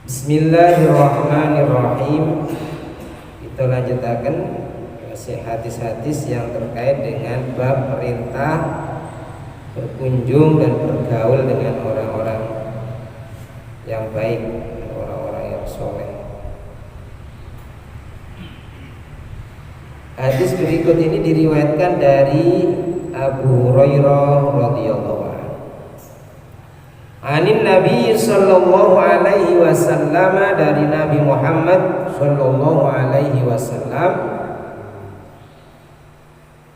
Bismillahirrahmanirrahim. Kita lanjutakan hadis-hadis yang terkait dengan bab perintah berkunjung dan bergaul dengan orang-orang yang baik, orang-orang yang soleh. Hadis berikut ini diriwayatkan dari Abu Hurairah radhiyallahu anhu. Anin Nabi sallallahu alaihi wasallam, dari Nabi Muhammad sallallahu alaihi wasallam,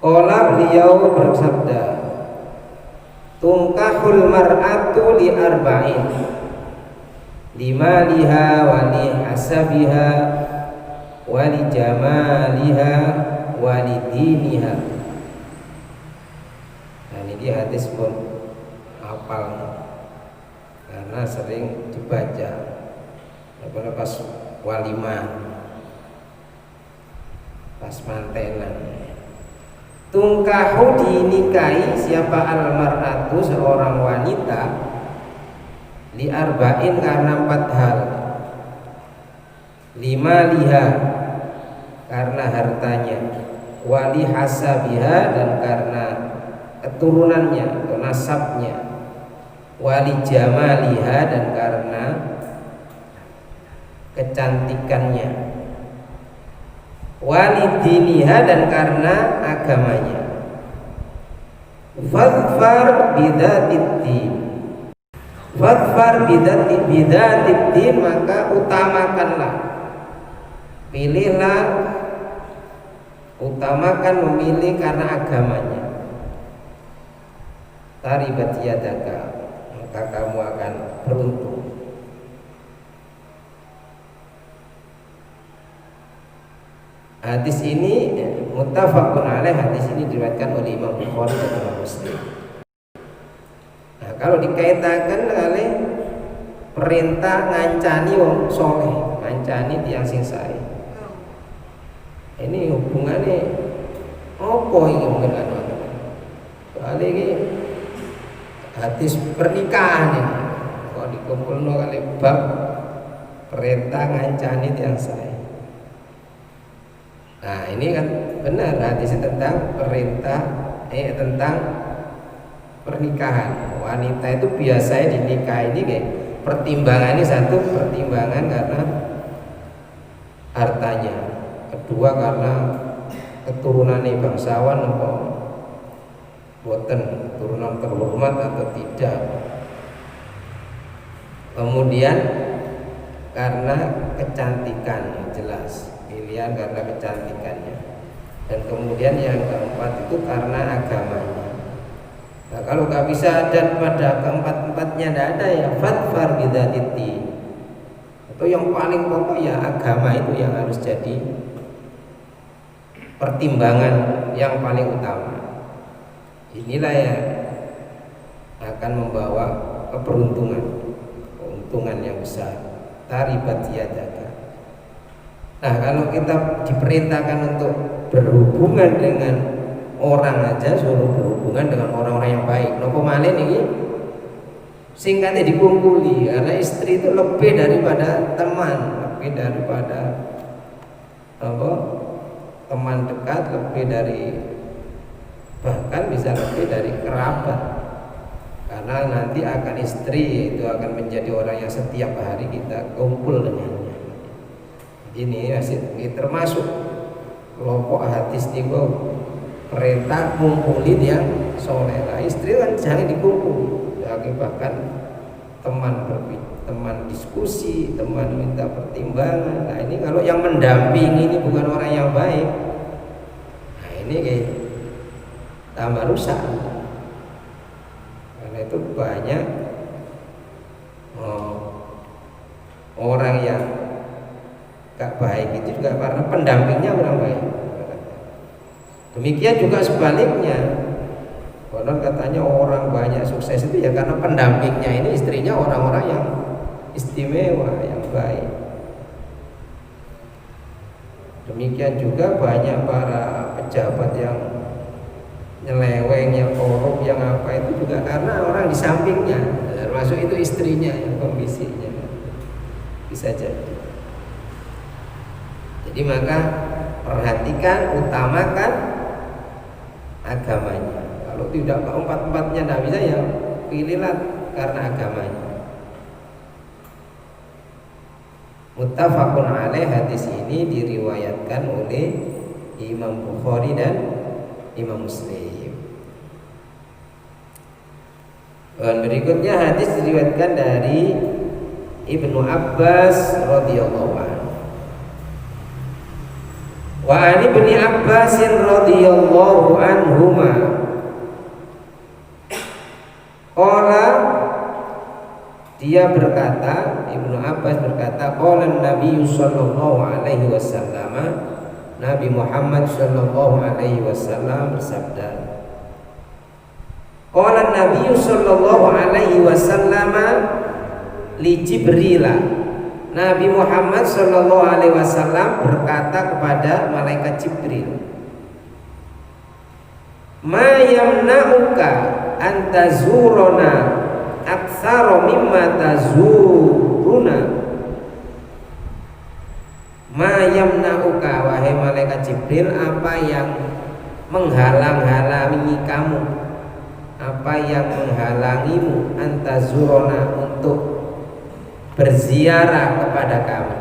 qala, beliau bersabda, tungkahul mar'atu li arba'in, limaliha wa li hasabiha wa li jamaliha wa li diniha. Nah, ini dia hadis pun hafal karena sering dibaca apalagi pas walimah, pas mantenan. Tungkahu, dinikahi siapa almar'atu, seorang wanita, li arba'in, karena 4 hal. Lima liha, karena hartanya, wali hasabiha, dan karena keturunannya atau nasabnya, wali jamaliha, dan karena kecantikannya, wali diniha, dan karena agamanya. Fadfar bidatid-din, fadfar bidatid-din, maka utamakanlah, pilihlah, utamakan, memilih karena agamanya. Taribat yadaka, maka kamu akan beruntung. Hadis ini muttafaqun alaih. Hadis ini diriwayatkan oleh Imam Bukhari dan Imam Muslim. Nah, kalau dikaitkan oleh perintah ngancani wong soleh, ngancani tiang sing sae, ini hubungannya apa ini mungkin kan? Soalnya ini hadis pernikahan ini kok dikumpulno kali bab perintah ngancani tiang sae. Nah, ini kan benar hadis tentang perintah tentang pernikahan. Wanita itu biasanya dinikahi ini kayak pertimbangannya, satu pertimbangan karena hartanya, kedua karena keturunannya bangsawan atau boten, keturunan terhormat atau tidak, kemudian karena kecantikan, jelas pilihan karena kecantikannya, dan kemudian yang keempat itu karena agamanya. Nah, kalau nggak bisa dan pada keempat-empatnya tidak ada, ya fadfar bidzatid-din, atau yang paling pokok ya agama itu yang harus jadi pertimbangan yang paling utama. Inilah yang akan membawa keuntungan yang besar. Taribat yadaka. Nah, kalau kita diperintahkan untuk berhubungan dengan orang aja, suruh berhubungan dengan orang-orang yang baik. Nopo malih niki singkatnya dikumpuli, karena istri itu lebih daripada teman, lebih daripada teman dekat, lebih dari, bahkan bisa lebih dari kerabat. Karena nanti akan istri itu akan menjadi orang yang setiap hari kita kumpul dengannya. Ini termasuk kelompok hadis niku perintah kumpulin yang soleh. Nah, istri kan jangan dikumpul, bahkan teman diskusi, teman minta pertimbangan. Nah, ini kalau yang mendampingi ini bukan orang yang baik, nah ini kayak tambah rusak. Karena itu banyak orang yang gak baik itu juga karena pendampingnya orang baik. Demikian juga sebaliknya. Konon katanya orang banyak sukses itu ya karena pendampingnya ini istrinya orang-orang yang istimewa, yang baik. Demikian juga banyak para pejabat yang nyeleweng, yang korup, yang apa, itu juga karena orang di sampingnya, termasuk itu istrinya yang pembisiknya. bisa jadi. Jadi maka perhatikan, utamakan agamanya. Kalau tidak keempat-empatnya tidak bisa, ya pilihlah karena agamanya. Muttafaqun alaih, hadis ini diriwayatkan oleh Imam Bukhari dan Imam Muslim. Dan berikutnya hadis diriwayatkan dari Ibnu Abbas radhiyallahu anhu. Wa an Ibnu Abbas radhiyallahu anhuma qala, dia berkata, Ibnu Abbas berkata, qala Nabi sallallahu alaihi wasallam, Nabi Muhammad sallallahu alaihi wasallam bersabda, qala Nabi sallallahu alaihi wasallam li Jibril, Nabi Muhammad sallallahu alaihi wasallam berkata kepada malaikat Jibril, ma yamna'uka an tazuruna aktsara mimma tazuruna. Ma yamna'uka, wahai malaikat Jibril, apa yang menghalang-halangi kamu, apa yang menghalangimu antazurona, untuk berziarah kepada kami.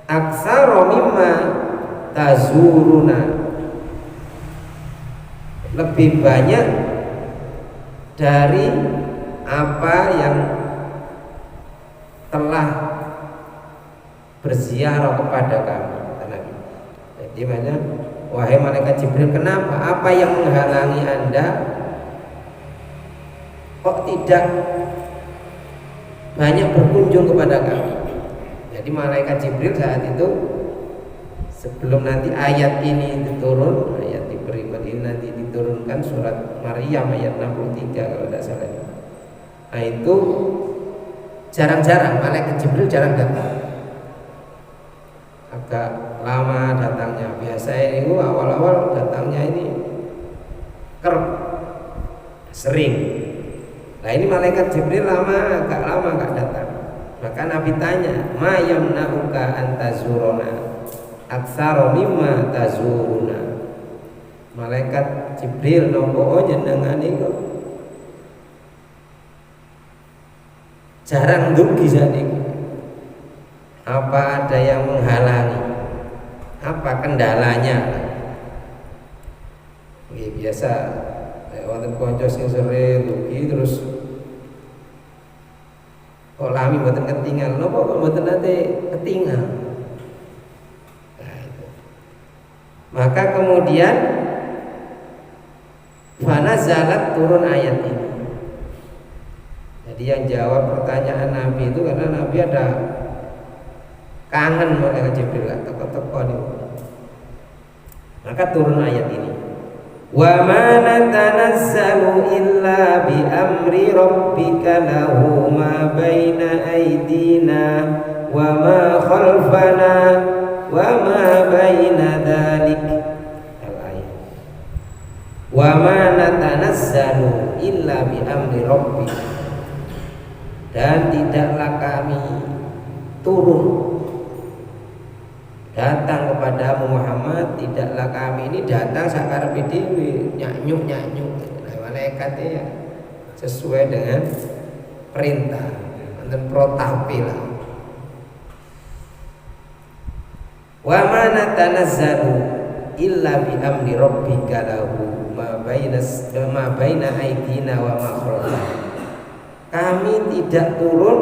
Aktsara mimma tazuruna, lebih banyak dari apa yang telah berziarah kepada kami. Jadi banyak, wahai malaikat Jibril, kenapa? Apa yang menghalangi Anda kok tidak banyak berkunjung kepada kami? Jadi malaikat Jibril saat itu, sebelum nanti ayat ini diturun, ayat berikut ini nanti diturunkan, surat Maryam ayat 63 kalau tidak salah. Nah itu jarang-jarang malaikat Jibril jarang datang, agak lama datangnya. Biasanya ini awal-awal datangnya ini sering. Nah ini malaikat Jibril agak lama nggak datang. Maka Nabi tanya, ma yamna'uka antazurona aktsara mimma tazuruna. Malaikat Jibril nopo jenengan niku jarang dugi saniki. Apa ada yang menghalangi? Apa kendalanya? Biasa wonten kanca sing sering dugi terus kok lami mboten ketinggal. Napa kok mboten nate ketinggal? Nah, itu. Maka kemudian fanazalat, turun ayat ini. Jadi yang jawab pertanyaan Nabi itu karena Nabi ada kangen malaikat Jibril, teko-teko nih. Maka turun ayat ini. Wa ma natanazzalu illa bi amri rabbika lahu ma baina aydina wa ma khalfana wa ma baina dzalik. Wa ma natanazzalu illa bi amri rabbika, dan tidaklah kami turun datang kepada Muhammad, tidaklah kami ini datang sakarepe dhewe nyanyuk-nyanyuk. Nah, malaikat ya sesuai dengan perintah, wonten protape lah. Wa ma natanazzalu illa bi amri rabbika lahu ma baina aydina wa ma khalfana. Kami tidak turun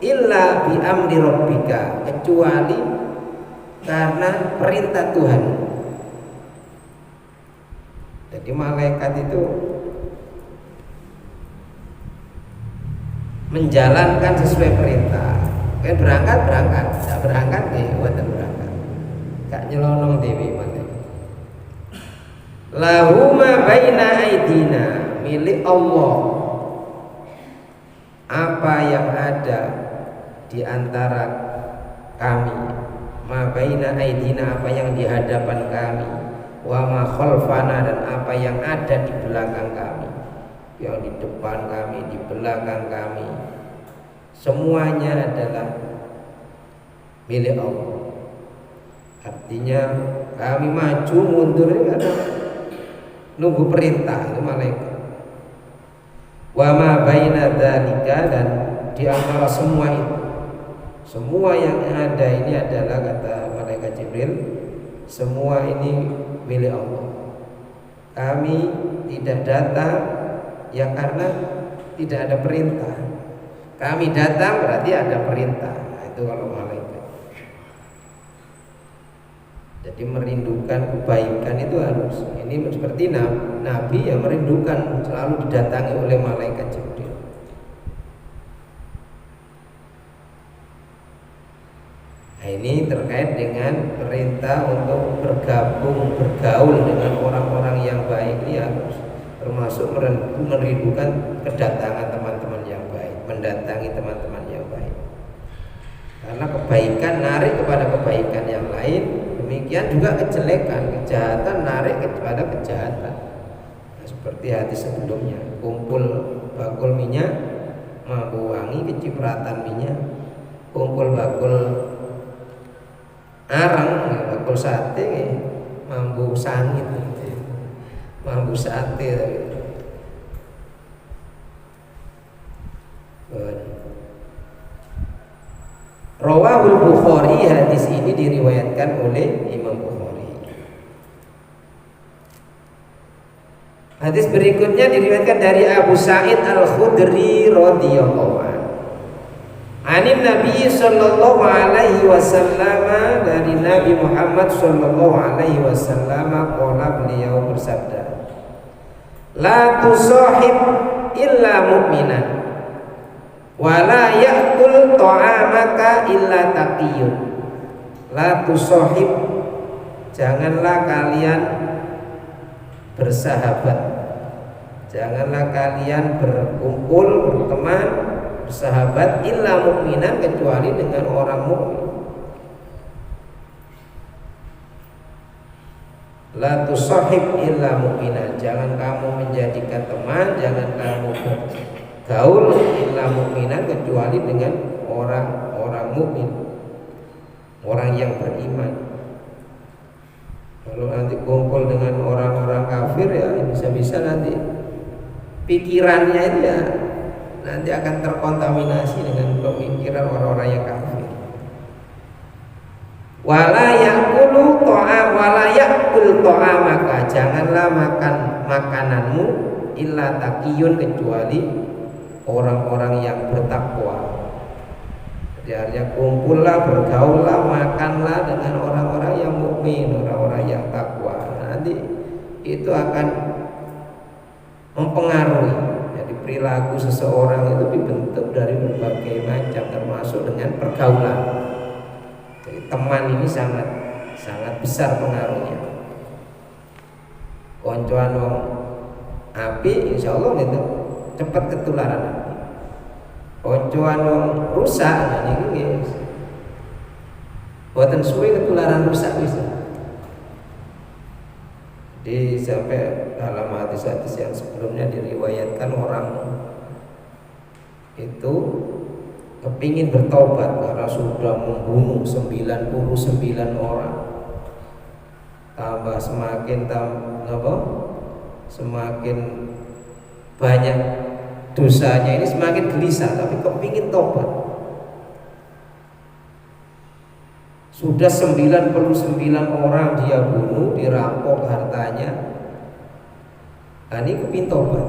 illa bi amri rabbika, kecuali karena perintah Tuhan. Jadi malaikat itu menjalankan sesuai perintah. Kan berangkat, tidak berangkat buatan berangkat. Gak nyelonong dewi malaikat. Lahu ma baina aidina, milik Allah apa yang ada di antara kami, ma baina aidina, apa yang di hadapan kami, wa ma khalfana, dan apa yang ada di belakang kami. yang di depan kami, di belakang kami, semuanya adalah milik Allah. Artinya kami maju mundur karena nunggu perintah itu malaikat. Wa ma baina dzalika, dan di antara semua itu, semua yang ada ini adalah, kata malaikat Jibril, semua ini milik Allah. Kami tidak datang ya karena tidak ada perintah. Kami datang berarti ada perintah. Nah, itu kalau malaikat. Jadi merindukan kebaikan itu harus, ini seperti Nabi yang merindukan selalu didatangi oleh malaikat Jibril. Nah, ini terkait dengan perintah untuk bergaul dengan orang-orang yang baik. Ini harus termasuk merindukan kedatangan teman-teman yang baik, mendatangi teman-teman yang baik. Karena kebaikan narik kepada kebaikan yang lain. Demikian juga kejelekan, kejahatan narik kepada kejahatan. Nah, seperti hadis sebelumnya, kumpul bakul minyak mampu wangi kecipratan minyak, kumpul bakul arang bakul sate mampu sangit, mampu sate. Rawahul Bukhari, hadis ini diriwayatkan oleh Imam Bukhari. Hadis berikutnya diriwayatkan dari Abu Sa'id Al-Khudri radhiyallahu anhu. Anin Nabi sallallahu alaihi wasallam, dari Nabi Muhammad sallallahu alaihi wasallam, qala, beliau bersabda, la tusahib illa mu'minan wala ya'kul ta'amaka illa taqiyun. La tusahib, janganlah kalian bersahabat, janganlah kalian berkumpul, berteman, bersahabat illa mu'minan, kecuali dengan orang mukmin. La tusahib illa mu'minan, jangan kamu menjadikan teman, jangan kamu gaul illa mu'minan, kecuali dengan orang-orang mukmin, orang yang beriman. Kalau nanti kumpul dengan orang-orang kafir, ya bisa-bisa nanti pikirannya itu ya nanti akan terkontaminasi dengan pemikiran orang-orang yang kafir. Wala ya'kulu ta'am wala ya'kul ta'amaka, janganlah makan makananmu illa taqiyun, kecuali orang-orang yang bertakwa. Jadi artinya kumpullah, bergaullah, makanlah dengan orang-orang yang mukmin, orang-orang yang takwa. Nanti itu akan mempengaruhi. Jadi perilaku seseorang itu dibentuk dari berbagai macam, termasuk dengan pergaulan. Jadi teman ini sangat besar pengaruhnya. Koncoan wong api, insya Allah gitu cepat ketularan api. Koncoan wong rusak, nah ini guys, buatan suwe ketularan rusak bisa. Jadi sampai dalam hadis-hadis yang sebelumnya diriwayatkan, orang itu kepingin bertobat karena sudah membunuh 99 orang. Tambah semakin banyak dosanya ini, semakin gelisah, tapi kepingin tobat. Sudah 99 orang dia bunuh, dirampok hartanya. Nah, ini kepingin tobat.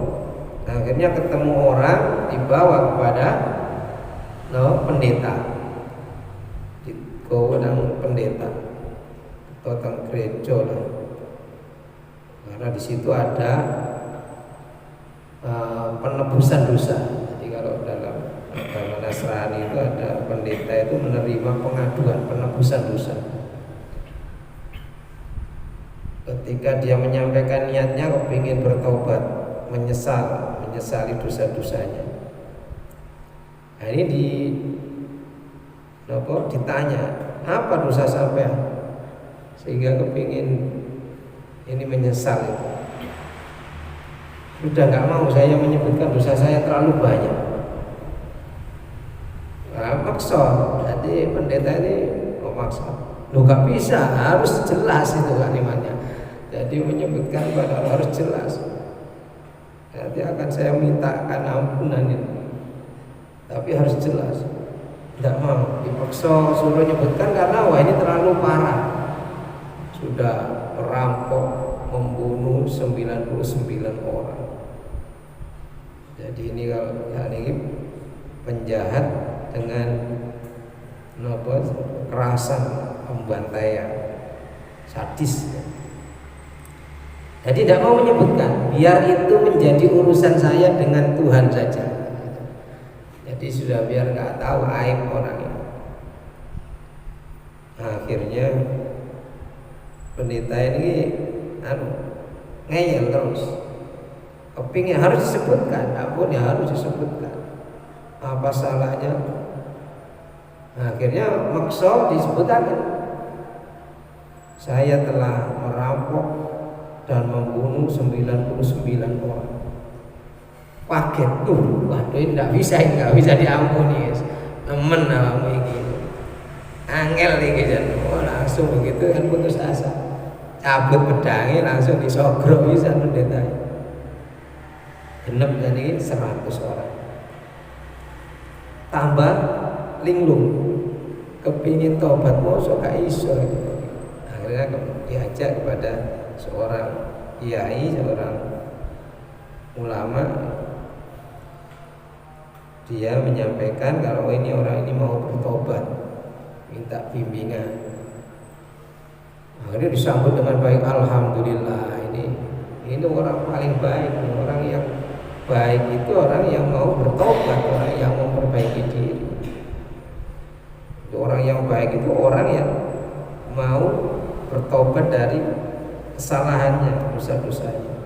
Akhirnya ketemu orang, dibawa kepada pendeta, dibawa pendeta atau gereja lah. Karena di situ ada penebusan dosa. Jadi kalau dalam agama Nasrani itu ada pendeta itu menerima pengaduan penebusan dosa. Ketika dia menyampaikan niatnya kepingin bertobat, menyesali dosa-dosanya. Nah, ini ditanya, apa dosa sampean sehingga kepingin ini menyesal itu. Sudah nggak mau saya menyebutkan dosa saya terlalu banyak. Nah, maksa. Jadi pendeta ini memaksa. Loh nggak bisa, harus jelas itu kalimatnya. Jadi menyebutkan pada harus jelas. Nanti akan saya mintakan ampunan itu. Tapi harus jelas. Tidak mau dipaksa suruh nyebutkan karena wah ini terlalu parah. Sudah merampok, membunuh 99 orang. Jadi ini kalau ini penjahat dengan kekerasan, pembantaian, sadis. Jadi tidak mau menyebutkan, biar itu menjadi urusan saya dengan Tuhan saja. Jadi sudah biar nggak tahu aib orang ini. Akhirnya pendeta ini ngeyel terus. Kepingin harus disebutkan, apapun ya harus disebutkan. Apa salahnya? Akhirnya maksa disebutkan. Saya telah merampok dan membunuh 99 orang. Kaget tuh, waduh ini nggak bisa diampuni, temen awakmu iki, angel iki jan, langsung begitu kan putus asa, cabut pedangnya langsung disogrok bisa pendeta, genep jadi 100 orang, tambah linglung, kepingin tobat mosok gak iso, akhirnya diajak kepada seorang kiai, seorang ulama. Dia menyampaikan kalau ini orang ini mau bertobat, minta bimbingan. Akhirnya disambut dengan baik, alhamdulillah. Ini orang paling baik. Orang yang baik itu orang yang mau bertobat, orang yang mau memperbaiki diri. Orang yang baik itu orang yang mau bertobat dari kesalahannya, dosa-dosanya.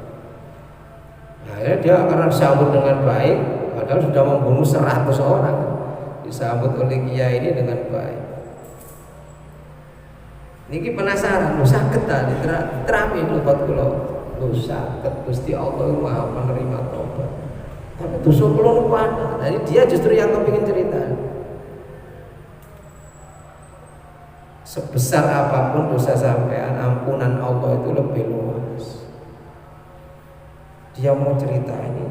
Akhirnya dia akan disambut dengan baik. Padahal sudah membunuh 100 orang, disambut oleh kiai ini dengan baik. Niki penasaran, lu sakit tadi terapi lu buat kula, lu sakit Gusti Allah Maha penerima tobat. Tapi dosa kula lu ada. Jadi dia justru yang kepingin cerita. Sebesar apapun dosa sampean, ampunan Allah itu lebih luas. Dia mau cerita ini,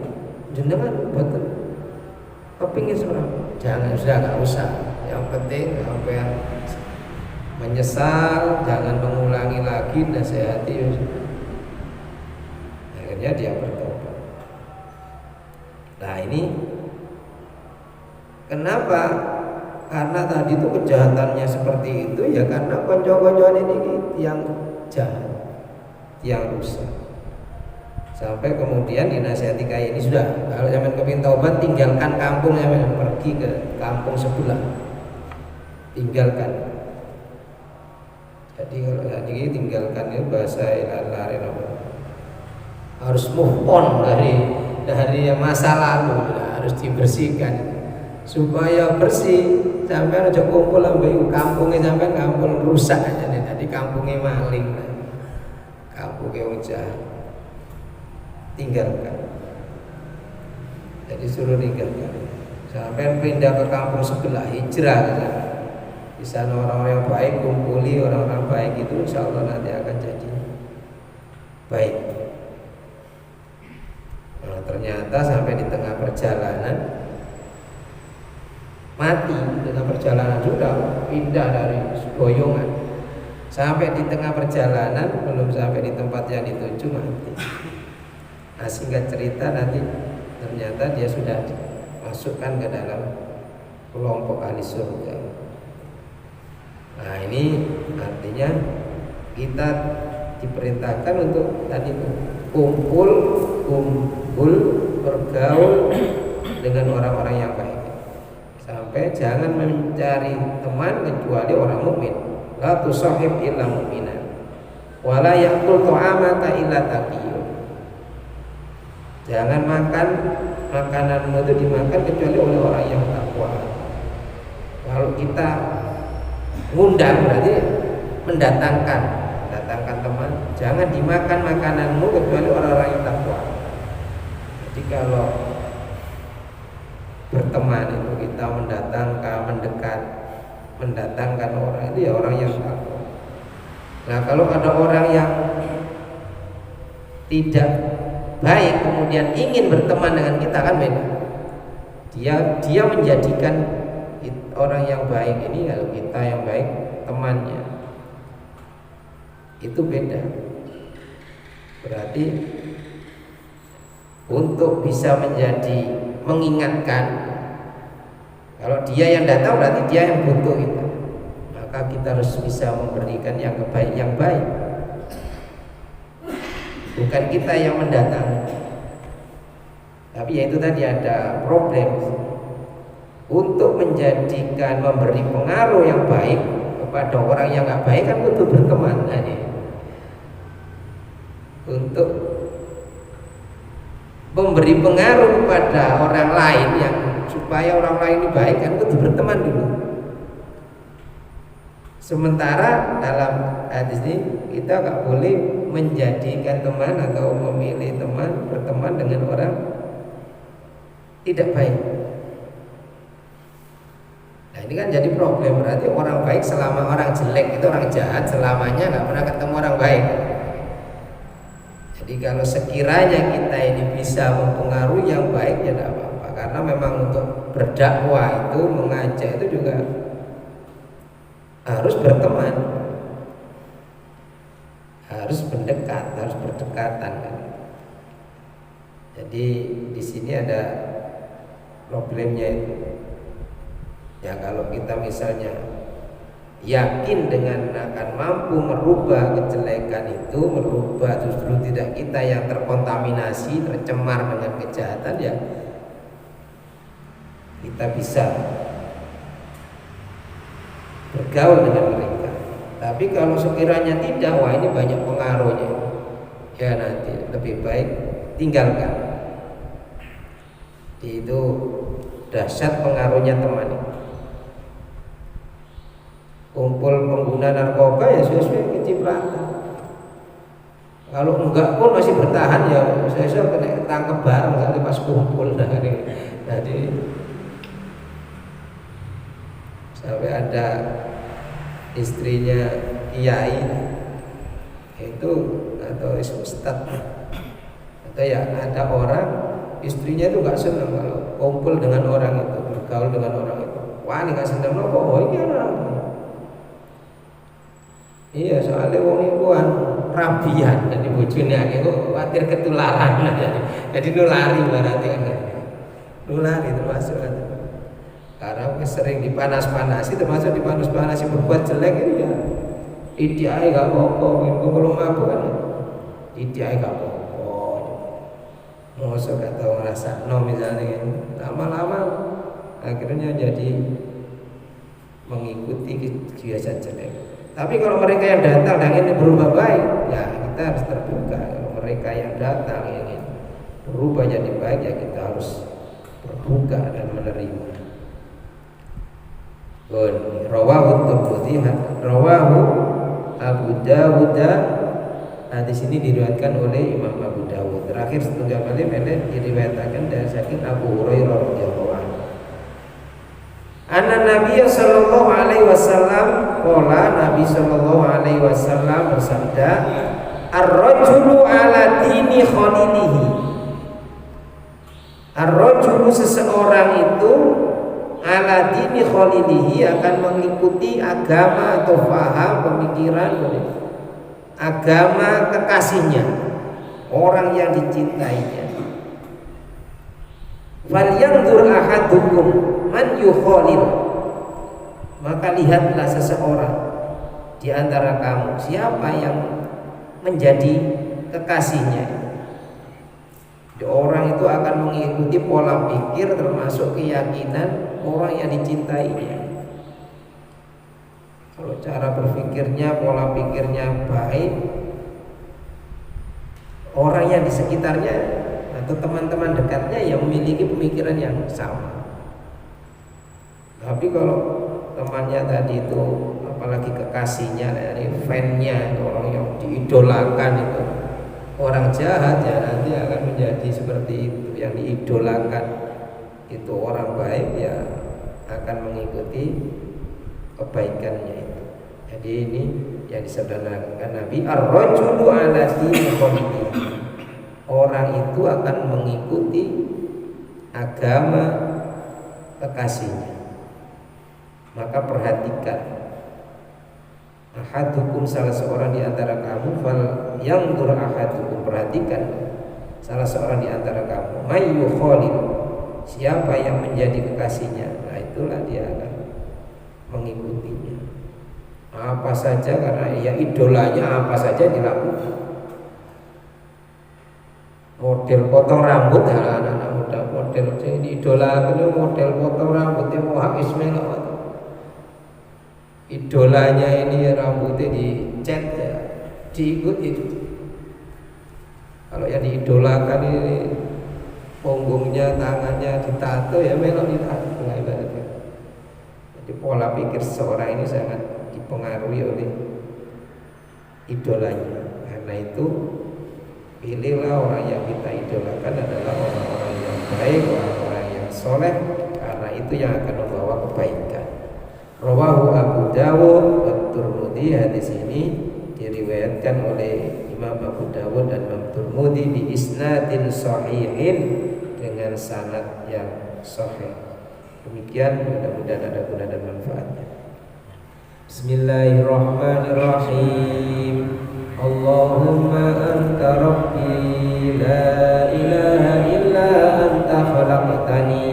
jenengan betul. Kepingin seorang, jangan sudah nggak usah. Yang penting sampean menyesal, jangan mengulangi lagi, nasihati. Akhirnya dia bertobat. Nah ini kenapa? Karena tadi itu kejahatannya seperti itu ya karena konco-koncoan ini yang jahat, yang rusak. Sampai kemudian dinasihati kayak ini sudah, kalau zaman kepingin taubat tinggalkan kampung, zaman pergi ke kampung sebelah, tinggalkan. Jadi kalau tadi tinggalkan itu bahasa lari harus move on dari masa lalu, harus dibersihkan supaya bersih. Sampai aja kumpul ambil kampungnya, sampai kampung rusak aja nih. Tadi kampungnya maling, kampungnya jahat. Tinggalkan. Jadi suruh tinggalkan. Sampai pindah ke kampung sebelah, hijrah ke sana. Di sana orang-orang yang baik kumpuli, orang-orang baik itu insya Allah nanti akan jadi baik. Nah, ternyata sampai di tengah perjalanan mati, di tengah perjalanan sudah pindah dari boyongan. Sampai di tengah perjalanan belum sampai di tempat yang dituju mati. Nah, singkat cerita nanti ternyata dia sudah masukkan ke dalam kelompok ahli surga. Nah ini artinya kita diperintahkan untuk tadi kumpul bergaul dengan orang-orang yang baik. Sampai jangan mencari teman kecuali orang mukmin. La tusahib illa mu'minan. Wala yaqul ta'amaka illa taqiyun. Jangan makan makananmu itu dimakan kecuali oleh orang yang takwa. Kalau kita ngundang berarti mendatangkan teman. Jangan dimakan makananmu kecuali orang-orang yang takwa. Jadi kalau berteman itu kita mendatangkan orang itu ya orang yang takwa. Nah kalau ada orang yang tidak baik kemudian ingin berteman dengan kita kan beda. Dia menjadikan orang yang baik ini kalau kita yang baik temannya itu beda. Berarti untuk bisa mengingatkan kalau dia yang datang berarti dia yang butuh itu, maka kita harus bisa memberikan yang baik, bukan kita yang mendatang. Tapi ya itu tadi ada problem untuk memberi pengaruh yang baik kepada orang yang nggak baik kan butuh berteman. Untuk memberi pengaruh kepada orang lain yang supaya orang lain ini baik kan butuh berteman dulu. Sementara dalam hadis ini kita nggak boleh menjadikan teman atau memilih teman berteman dengan orang tidak baik. Nah ini kan jadi problem, berarti orang baik selama orang jelek itu orang jahat selamanya nggak pernah ketemu orang baik. Jadi kalau sekiranya kita ini bisa mempengaruhi yang baik ya tidak apa-apa, karena memang untuk berdakwah itu mengajak itu juga harus berteman, harus mendekat, harus berdekatan kan. Jadi di sini ada problemnya itu. Ya kalau kita misalnya yakin dengan akan mampu merubah kejelekan itu, merubah justru tidak kita yang terkontaminasi, tercemar dengan kejahatan, ya kita bisa bergaul dengan mereka. Tapi kalau sekiranya tidak, wah ini banyak pengaruhnya, ya nanti lebih baik tinggalkan. Itu dahsyat pengaruhnya teman. Kumpul pengguna narkoba ya sesuai kecipratan. Kalau enggak pun masih bertahan ya saya kena tangkap bareng kali pas kumpul. Jadi sampai ada istrinya kiai itu atau ustadz atau ya ada orang istrinya itu nggak senang kalau kumpul dengan orang itu, bergaul dengan orang itu. Wah ini nggak senang loh, oh ini orang. Iya soalnya wong itu kan rabian, jadi bojone itu khawatir ketularan, jadi nulari berarti kan, nulari termasuk kan. Karena sering dipanas-panasi, termasuk dipanas-panasi berbuat jelek itu ya. Idiai gak apa-apa, kalau mabuk kan, idiai gak apa-apa. Masa gak tahu ngerasa no misalnya, lama-lama akhirnya jadi mengikuti kebiasaan jelek. Tapi kalau mereka yang datang dan ingin berubah baik, ya kita harus terbuka. Kalau mereka yang datang ingin berubah jadi baik, ya kita harus terbuka dan menerima. Rawahu Abu Dawud. Hadis ini diriwayatkan oleh Imam Abu Dawud. Terakhir setunggal kali diriwayatkan dari saking Abu Hurairah radhiyallahu anhu. Anna Nabi sallallahu alaihi wasallam qala, Nabi sallallahu alaihi wasallam bersabda, ar-rajulu ala dini khalilihi. Ar-rajulu seseorang itu ala dini khalilihi akan mengikuti agama atau faham pemikiran agama kekasihnya, orang yang dicintainya. Falyanzur ahadukum man yukhalil, maka lihatlah seseorang di antara kamu siapa yang menjadi kekasihnya. Orang itu akan mengikuti pola pikir termasuk keyakinan orang yang dicintainya. Kalau cara berpikirnya, pola pikirnya baik, orang yang di sekitarnya atau teman-teman dekatnya yang memiliki pemikiran yang sama. Tapi kalau temannya tadi itu, apalagi kekasihnya, fan-nya, orang yang diidolakan itu orang jahat, ya nanti akan menjadi seperti itu, yang diidolakan itu orang baik, ya akan mengikuti kebaikannya itu. Jadi ini yang disabdakan Nabi, ar-rajulu ala dini khalili. Orang itu akan mengikuti agama kekasihnya. Maka perhatikan, ahadukum, salah seorang di antara kamu, fal yanzur ahadukum, perhatikan salah seorang di antara kamu, mayyu khalil, siapa yang menjadi kekasihnya. Nah itulah dia akan mengikutinya. Apa saja, karena ya idolanya apa saja dilakukan. Model potong rambut, anak-anak muda model ini idola, itu model potong rambutnya Wahab Ismail. Idolanya ini rambutnya dicat, ya diikut itu. Kalau yang diidolakan ini punggungnya, tangannya ditato, ya melok ditato lah ibaratnya. Jadi pola pikir seseorang ini sangat dipengaruhi oleh idolanya. Karena itu pilihlah orang yang kita idolakan adalah orang-orang yang baik, orang-orang yang soleh, karena itu yang akan membawa kebaikan. Rawahu Abu Dawud wa Tirmidzi. Hadis ini diriwayatkan oleh Imam Abu Dawud dan Imam Tirmidzi bi isnadin sahihin, dengan sanad yang sahih. Demikian, mudah-mudahan ada guna dan manfaatnya. Bismillahirrahmanirrahim. Allahumma anta rabbi la ilaha illa anta khalaqtani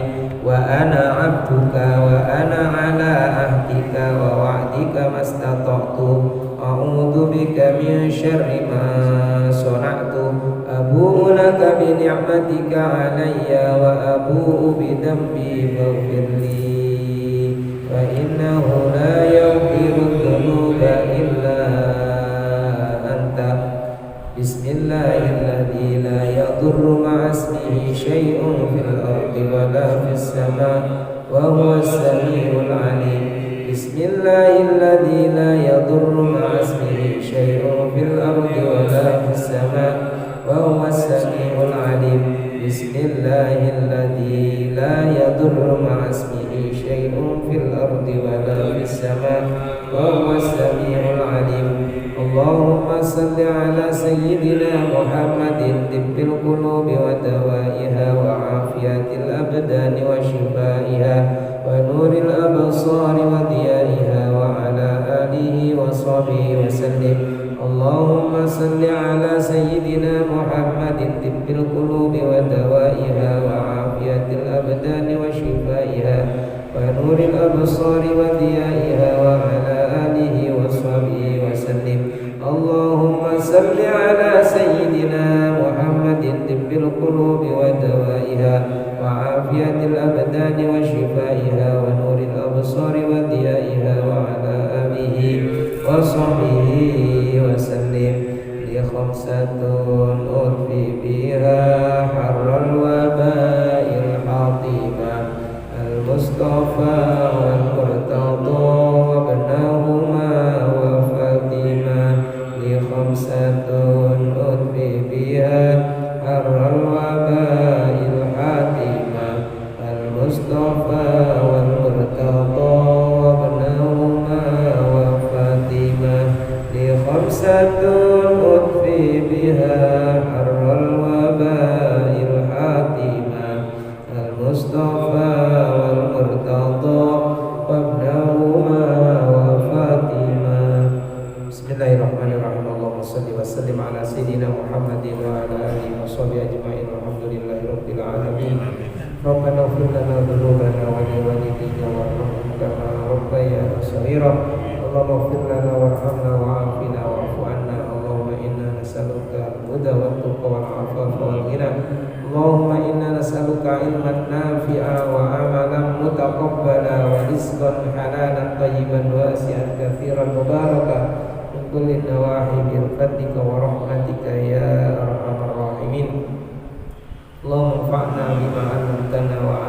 wa ana 'abduka wa ana 'ala ahdika wa wa'dika mastata'tu, a'udzu bika min syarri ma sana'tu, abu'u laka bi ni'matika 'alayya wa abu'u bi dhanbi faghfir li, fa innahu la yaghfiru dhunuba illa anta. Bismillahilladzi la yadurru ma'a ismihi syai'un fil ardi wa la fis sama' wa huwas samiul 'alim. Bismillahilladzi la yadurru ma'a ismihi syai'un fil ardi wa la fis sama' wa huwas samiul 'alim. Bismillahilladzi la yadurru ma'a ismihi syai'un fil ardi wa la fis sama' wa huwas samiul 'alim. Allahumma salli ala sayyidina Muhammadin tibbil qulubi wa dawaiha wa afiyatil abdani wa shifaiha wa nuril absari wa diyaiha wa ala alihi wa sahbihi wa sallim. Allahumma salli ala sayyidina Muhammadin tibbil qulubi wa dawaiha wa afiyatil abdani wa shifaiha wa nuril absari wa diyaiha wa ala alihi wa sahbihi wa sallim. Allahumma salli ala sayyidina Muhammadin tibbil qulubi wa dawaiha wa afiyatil abdani wa shifaiha wa nuril absari wa diyaiha wa ala alihi wa sahbihi wa sallim. Li khamsatun urfi biha harral waba'il hatima, al-Mustafa wal Murtada wa ibnahuma wa Fatimah. Li khamsatun urfi biha harral waba'il hatima, al-Mustafa wal Murtada wa ibnahuma wa Fatimah. Li khamsatun urfi biha harral waba'il hatima, al-Mustafa wal Murtada wa ibnahuma wa Fatimah. Bismillahirrahmanirrahim. Allahumma salli wa sallim ala sayyidina Muhammadin wa ala alihi wa sahbihi ajma'in. Alhamdulillahi rabbil alamin. Rabbana ighfir lana dhunubana wa li walidayna warhamhum kama rabbayana shaghira. Allahumma ighfir lana warhamna wa'afina wa'fu 'anna. Allahumma inna nas'aluka al-huda wat-tuqa wal-'afafa wal-ghina. Allahumma inna nas'aluka 'ilman nafi'a wa 'amalan mutaqabbala wa rizqan halalan tayyiban wasi'an katsiran mubarakan min kulli nawahi bi rahmatika wa rahmatika ya arhamar rahimin. Allahumma anfa'na bima 'allamtana wa